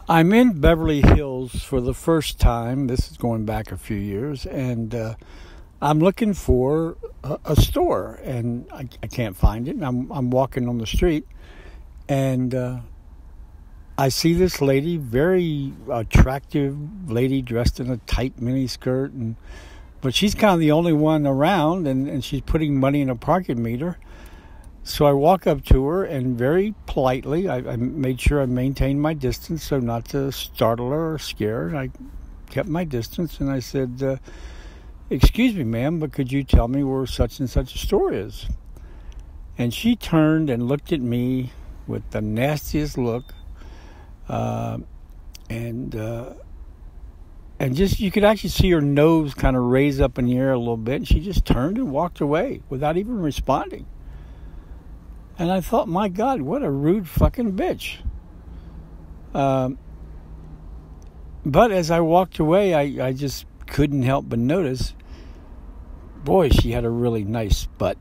I'm in Beverly Hills for the first time. This is going back a few years, and I'm looking for a store, and I can't find it. And I'm walking on the street, and I see this lady, very attractive lady, dressed in a tight mini skirt, but she's kind of the only one around, and she's putting money in a parking meter. So I walk up to her, and very politely, I made sure I maintained my distance so not to startle her or scare her. I kept my distance, and I said, "Excuse me, ma'am, but could you tell me where such and such a store is?" And she turned and looked at me with the nastiest look, and just you could actually see her nose kind of raise up in the air a little bit, and she just turned and walked away without even responding. And I thought, my God, what a rude fucking bitch. But as I walked away, I just couldn't help but notice, boy, she had a really nice butt.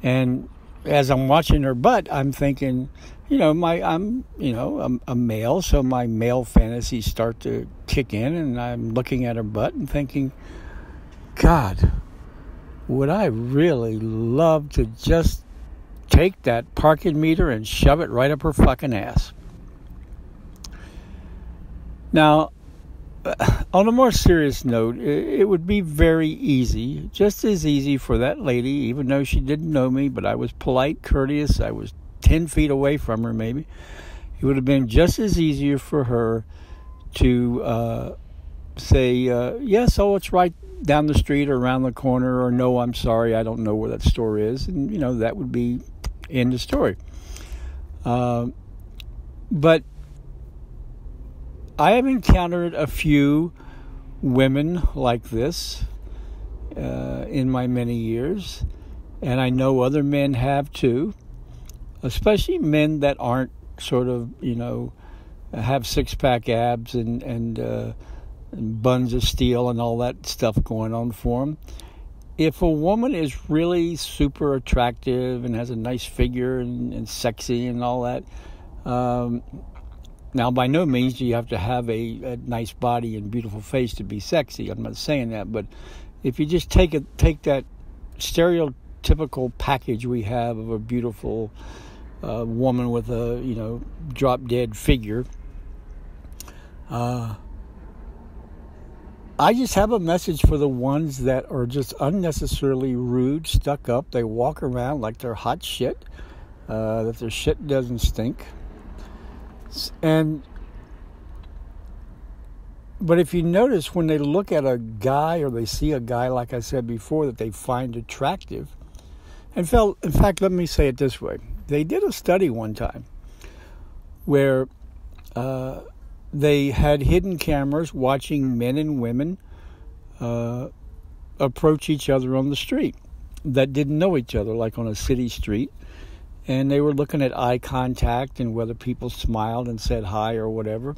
And as I'm watching her butt, I'm thinking, I'm a male, so my male fantasies start to kick in, and I'm looking at her butt and thinking, God, would I really love to just take that parking meter and shove it right up her fucking ass. Now, on a more serious note, it would be very easy, just as easy for that lady, even though she didn't know me, but I was polite, courteous, I was 10 feet away from her maybe. It would have been just as easier for her to say, yes, oh, it's right down the street or around the corner, or no, I'm sorry, I don't know where that store is. And, that would be end of story. But I have encountered a few women like this in my many years, and I know other men have too, especially men that aren't sort of, have six-pack abs and buns of steel and all that stuff going on for them. If a woman is really super attractive and has a nice figure and sexy and all that, now by no means do you have to have a nice body and beautiful face to be sexy. I'm not saying that, but if you just take that stereotypical package we have of a beautiful woman with a drop dead figure, I just have a message for the ones that are just unnecessarily rude, stuck up. They walk around like they're hot shit, that their shit doesn't stink. But if you notice, when they look at a guy or they see a guy, like I said before, that they find attractive, in fact, let me say it this way. They did a study one time where they had hidden cameras watching men and women approach each other on the street that didn't know each other, like on a city street. And they were looking at eye contact and whether people smiled and said hi or whatever.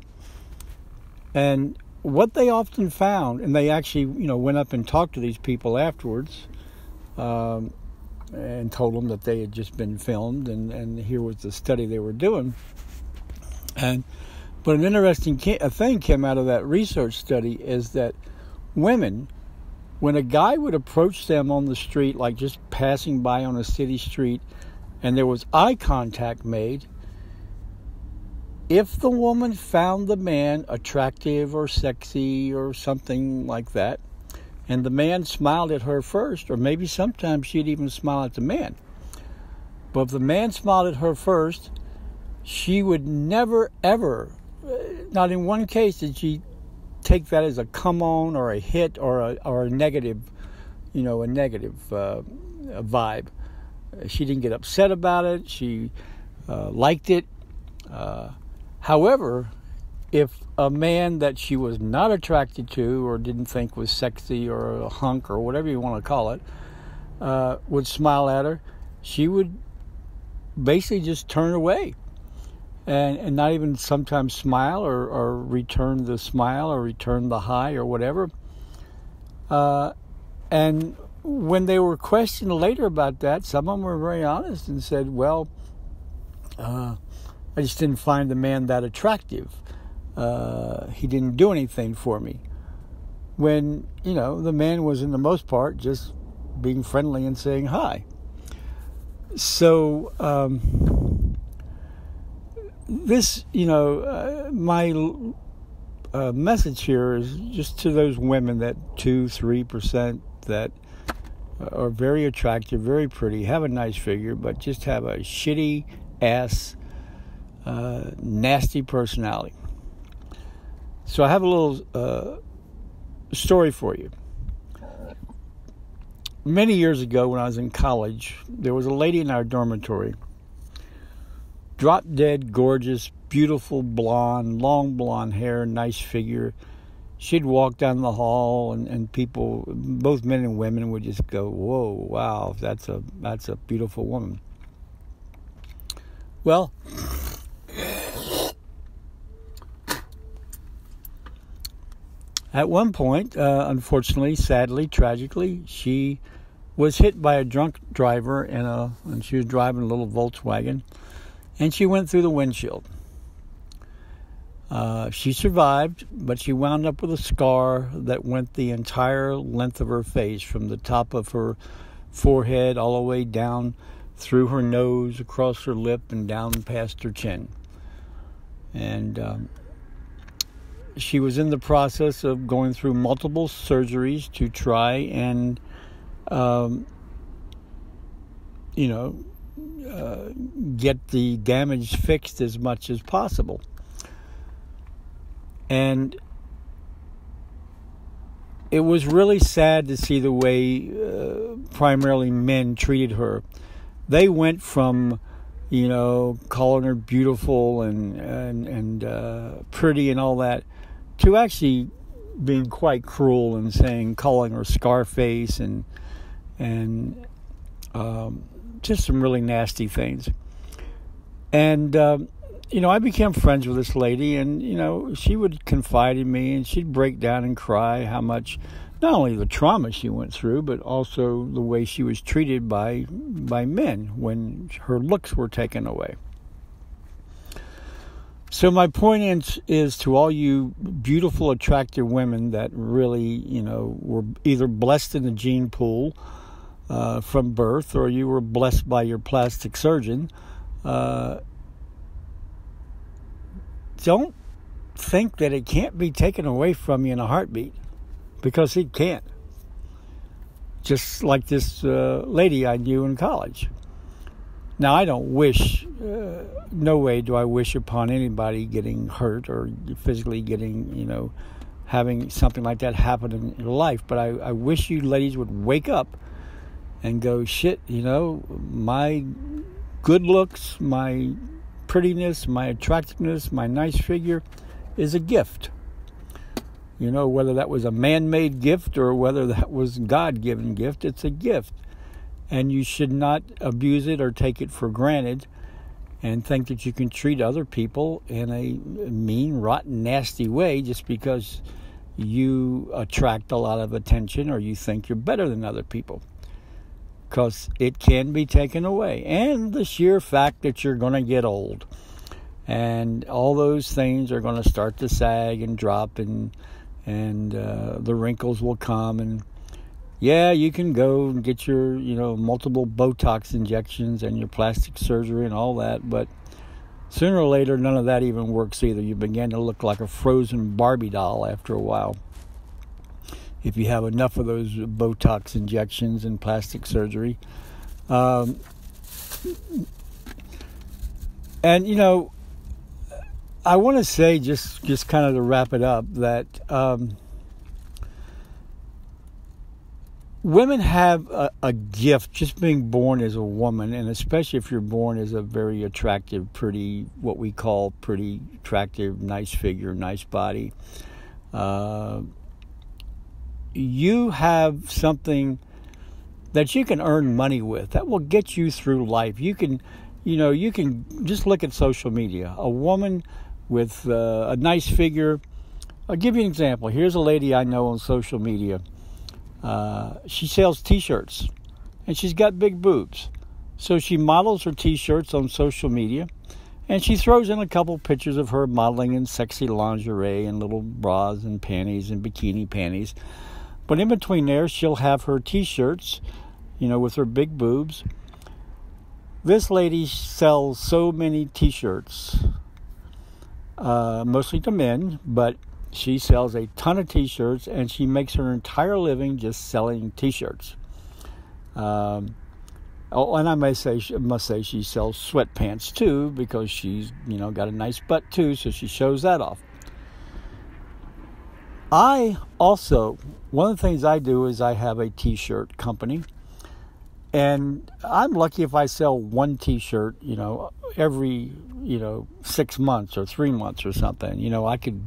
And what they often found, and they actually, went up and talked to these people afterwards and told them that they had just been filmed and here was the study they were doing. But an interesting thing came out of that research study is that women, when a guy would approach them on the street, like just passing by on a city street, and there was eye contact made, if the woman found the man attractive or sexy or something like that, and the man smiled at her first, or maybe sometimes she'd even smile at the man, but if the man smiled at her first, she would never, ever, not in one case did she take that as a come on or a hit or a negative, a negative vibe. She didn't get upset about it. She liked it. However, if a man that she was not attracted to or didn't think was sexy or a hunk or whatever you want to call it, would smile at her, she would basically just turn away. And not even sometimes smile or return the smile or return the hi or whatever. And when they were questioned later about that, some of them were very honest and said, well, I just didn't find the man that attractive. He didn't do anything for me. When, the man was, in the most part, just being friendly and saying hi. So, this, my message here is just to those women, that 2-3% that are very attractive, very pretty, have a nice figure, but just have a shitty ass, nasty personality. So I have a little story for you. Many years ago, when I was in college, there was a lady in our dormitory, drop dead gorgeous, beautiful blonde, long blonde hair, nice figure. She'd walk down the hall, and people, both men and women, would just go, "Whoa, wow, that's a beautiful woman." Well, at one point, unfortunately, sadly, tragically, she was hit by a drunk driver and she was driving a little Volkswagen, and she went through the windshield. She survived, but she wound up with a scar that went the entire length of her face, from the top of her forehead all the way down through her nose, across her lip, and down past her chin. And she was in the process of going through multiple surgeries to try and, get the damage fixed as much as possible. And it was really sad to see the way primarily men treated her. They went from, calling her beautiful and pretty and all that, to actually being quite cruel and calling her Scarface and just some really nasty things. And I became friends with this lady, and she would confide in me, and she'd break down and cry how much, not only the trauma she went through, but also the way she was treated by men when her looks were taken away. So my point is to all you beautiful, attractive women that really, were either blessed in the gene pool from birth, or you were blessed by your plastic surgeon. Don't think that it can't be taken away from you in a heartbeat, because it can't. Just like this lady I knew in college. Now, I don't wish, no way do I wish upon anybody getting hurt or physically getting, having something like that happen in your life. But I wish you ladies would wake up and go, shit, my good looks, my prettiness, my attractiveness, my nice figure is a gift. Whether that was a man-made gift or whether that was a God-given gift, it's a gift. And you should not abuse it or take it for granted and think that you can treat other people in a mean, rotten, nasty way just because you attract a lot of attention or you think you're better than other people. Because it can be taken away. And the sheer fact that you're going to get old. And all those things are going to start to sag and drop, and the wrinkles will come. And yeah, you can go and get your, multiple Botox injections and your plastic surgery and all that. But sooner or later, none of that even works either. You begin to look like a frozen Barbie doll after a while, if you have enough of those Botox injections and plastic surgery. And, I want to say, just kind of to wrap it up, that women have a gift just being born as a woman, and especially if you're born as a very attractive, pretty, what we call pretty attractive, nice figure, nice body. You have something that you can earn money with that will get you through life. You can just look at social media. A woman with a nice figure. I'll give you an example. Here's a lady I know on social media. She sells T-shirts, and she's got big boobs. So she models her T-shirts on social media, And she throws in a couple pictures of her modeling in sexy lingerie and little bras and panties and bikini panties. But in between there, she'll have her T-shirts, with her big boobs. This lady sells so many T-shirts, mostly to men, but she sells a ton of T-shirts, and she makes her entire living just selling T-shirts. And I must say she sells sweatpants too, because she's, got a nice butt too, so she shows that off. I also, one of the things I do is I have a T-shirt company, and I'm lucky if I sell one T-shirt, every, 6 months or 3 months or something. I could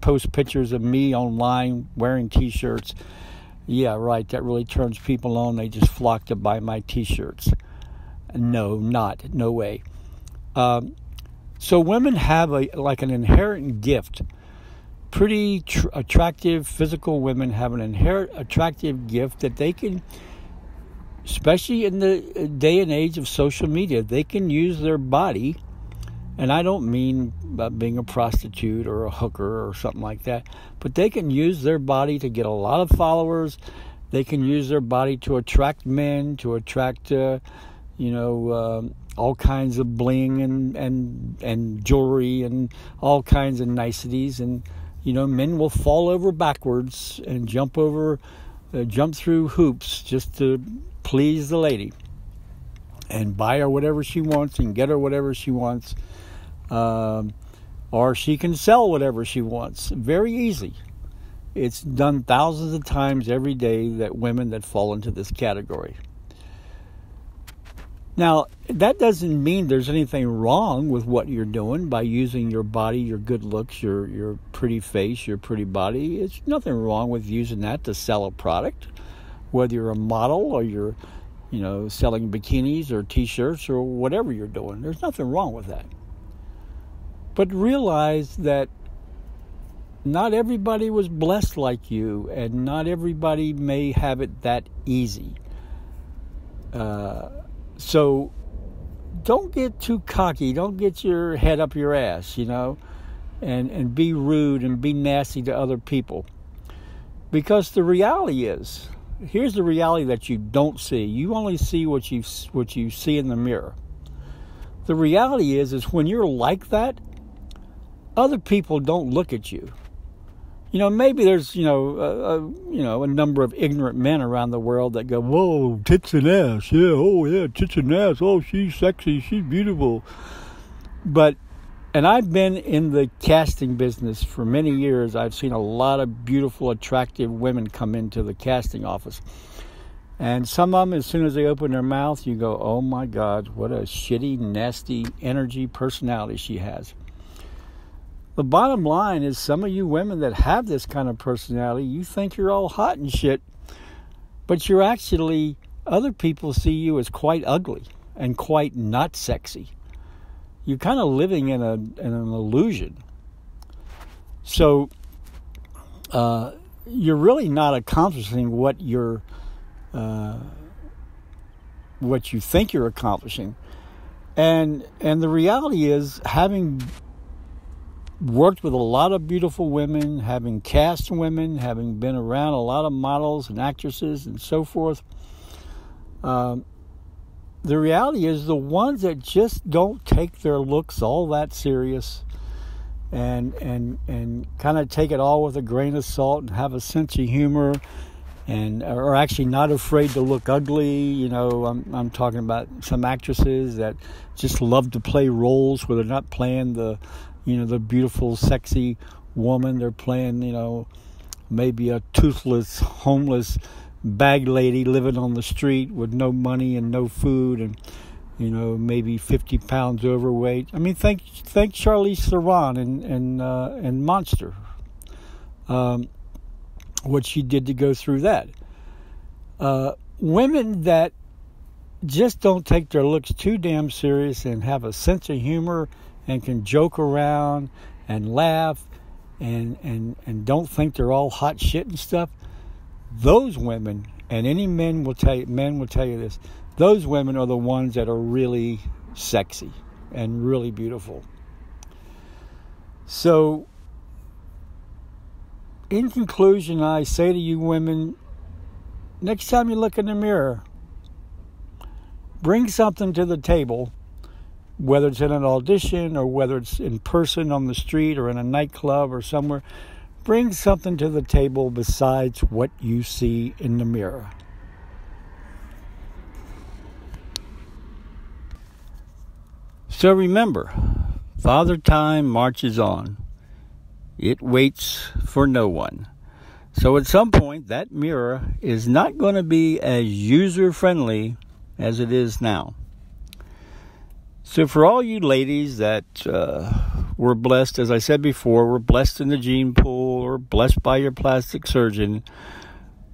post pictures of me online wearing T-shirts. Yeah, right, that really turns people on. They just flock to buy my T-shirts. No way. So women have an inherent gift. Pretty attractive physical women have an inherent attractive gift that they can, especially in the day and age of social media, they can use their body. And I don't mean about being a prostitute or a hooker or something like that, but they can use their body to get a lot of followers. They can use their body to attract men, to attract, all kinds of bling and jewelry and all kinds of niceties. And, men will fall over backwards and jump through hoops just to please the lady and buy her whatever she wants and get her whatever she wants. Or she can sell whatever she wants very easy. It's done thousands of times every day, that women that fall into this category. Now, that doesn't mean there's anything wrong with what you're doing by using your body, your good looks, your pretty face, your pretty body. It's nothing wrong with using that to sell a product, whether you're a model or you're, selling bikinis or T-shirts or whatever you're doing. There's nothing wrong with that. But realize that not everybody was blessed like you, and not everybody may have it that easy. So don't get too cocky. Don't get your head up your ass, and be rude and be nasty to other people. Because the reality is, here's the reality that you don't see. You only see what you see in the mirror. The reality is when you're like that, other people don't look at you. Maybe there's, a number of ignorant men around the world that go, whoa, tits and ass. Yeah, oh, yeah, tits and ass. Oh, she's sexy. She's beautiful. And I've been in the casting business for many years. I've seen a lot of beautiful, attractive women come into the casting office. And some of them, as soon as they open their mouth, you go, oh, my God, what a shitty, nasty energy personality she has. The bottom line is, some of you women that have this kind of personality, you think you're all hot and shit, but you're actually, other people see you as quite ugly and quite not sexy. You're kind of living in an illusion. So you're really not accomplishing what you think you're accomplishing. And the reality is, having worked with a lot of beautiful women, having cast women, having been around a lot of models and actresses and so forth, the reality is, the ones that just don't take their looks all that serious and kind of take it all with a grain of salt and have a sense of humor and are actually not afraid to look ugly. I'm talking about some actresses that just love to play roles where they're not playing the beautiful, sexy woman. They're playing, maybe a toothless, homeless bag lady living on the street with no money and no food and, maybe 50 pounds overweight. I mean, think Charlize Theron and Monster. What she did to go through that. Women that just don't take their looks too damn serious and have a sense of humor and can joke around and laugh and don't think they're all hot shit and stuff. Those women, and any men will tell you this, those women are the ones that are really sexy. and really beautiful. So, in conclusion, I say to you women, next time you look in the mirror, bring something to the table, whether it's in an audition or whether it's in person on the street or in a nightclub or somewhere. Bring something to the table besides what you see in the mirror. So remember, Father Time marches on. It waits for no one. So at some point, that mirror is not going to be as user-friendly as it is now. So for all you ladies that were blessed, as I said before, were blessed in the gene pool or blessed by your plastic surgeon,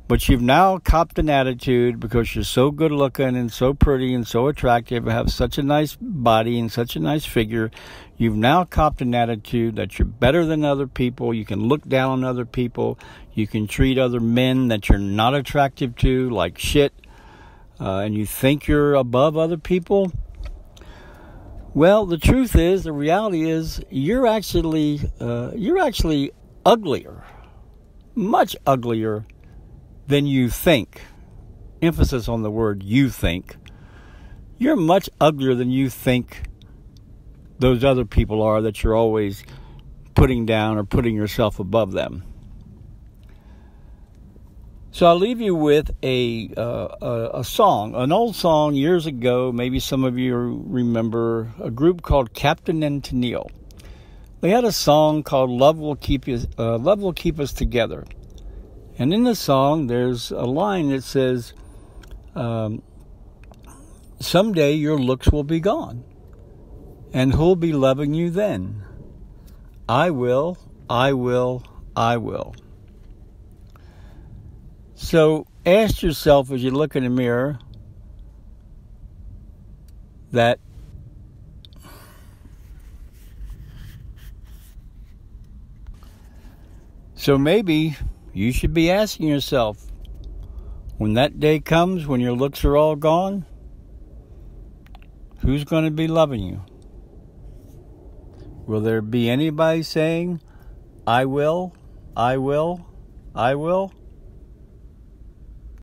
but you've now copped an attitude because you're so good looking and so pretty and so attractive and have such a nice body and such a nice figure. You've now copped an attitude that you're better than other people. You can look down on other people. You can treat other men that you're not attractive to like shit. And you think you're above other people. Well, the truth is, the reality is, you're actually uglier, much uglier than you think. Emphasis on the word you think. You're much uglier than you think those other people are that you're always putting down or putting yourself above them. So I'll leave you with a song, an old song years ago. Maybe some of you remember a group called Captain and Tennille. They had a song called "Love Will Keep Us Together," and in the song there's a line that says, "Someday your looks will be gone, and who'll be loving you then? I will, I will, I will." So ask yourself as you look in the mirror that maybe you should be asking yourself, when that day comes, when your looks are all gone, who's going to be loving you? Will there be anybody saying, I will, I will, I will?